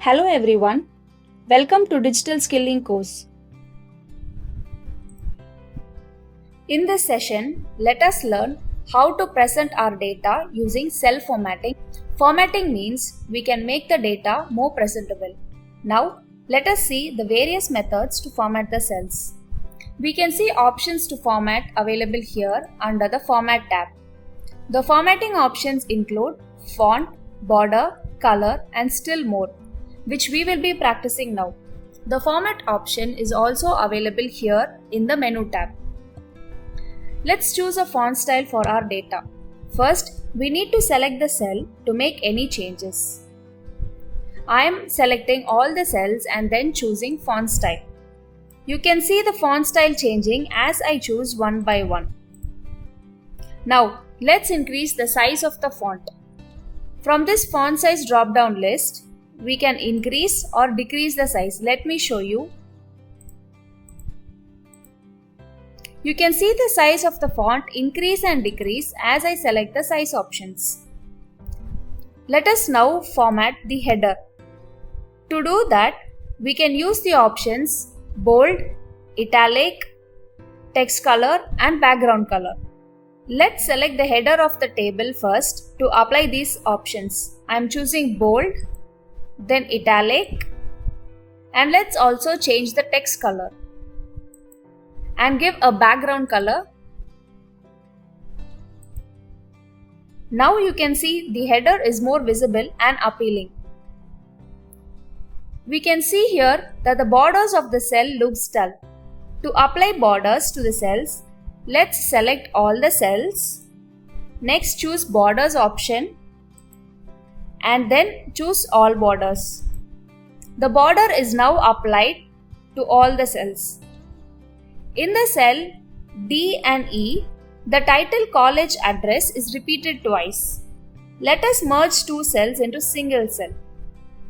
Hello everyone, welcome to Digital Skilling course. In this session, let us learn how to present our data using cell formatting. Formatting means we can make the data more presentable. Now, let us see the various methods to format the cells. We can see options to format available here under the Format tab. The formatting options include font, border, color, and still more, which we will be practicing now. The format option is also available here in the menu tab. Let's choose a font style for our data. First, we need to select the cell to make any changes. I am selecting all the cells and then choosing font style. You can see the font style changing as I choose one by one. Now, let's increase the size of the font. From this font size drop-down list, we can increase or decrease the size. Let me show you. You can see the size of the font increase and decrease as I select the size options. Let us now format the header. To do that, we can use the options bold, italic, text color and background color. Let's select the header of the table first to apply these options. I am choosing bold, then italic, and let's also change the text color and give a background color. Now you can see the header is more visible and appealing. We can see here that the borders of the cell looks dull. To apply borders to the cells, let's select all the cells. Next, choose borders option and then choose all borders. The border is now applied to all the cells. In the cell D and E, the title college address is repeated twice. Let us merge two cells into single cell.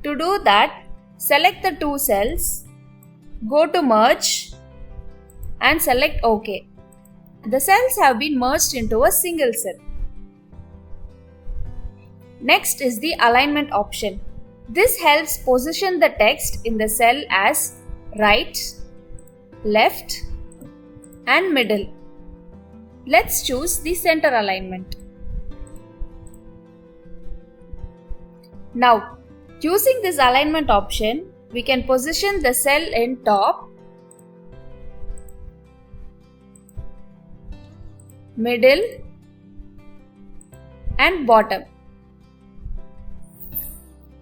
To do that, select the two cells, go to merge and select OK. The cells have been merged into a single cell. Next is the alignment option. This helps position the text in the cell as right, left, and middle. Let's choose the center alignment. Now, using this alignment option, we can position the cell in top, middle, and bottom.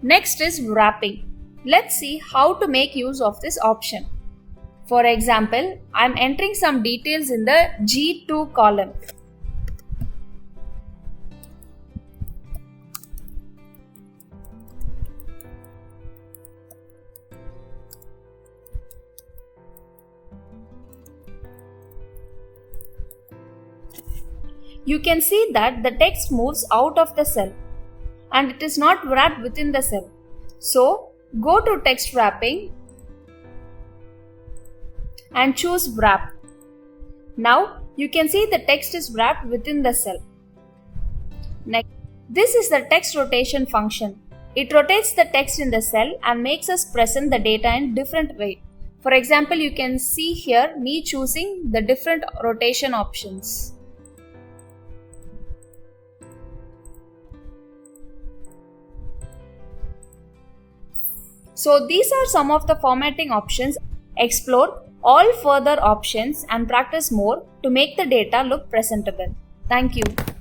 Next is wrapping. Let's see how to make use of this option. For example, I am entering some details in the G2 column. You can see that the text moves out of the cell and it is not wrapped within the cell. So, go to text wrapping and choose wrap. Now, you can see the text is wrapped within the cell. Next, this is the text rotation function. It rotates the text in the cell and makes us present the data in different way. For example, you can see here me choosing the different rotation options. So these are some of the formatting options. Explore all further options and practice more to make the data look presentable. Thank you.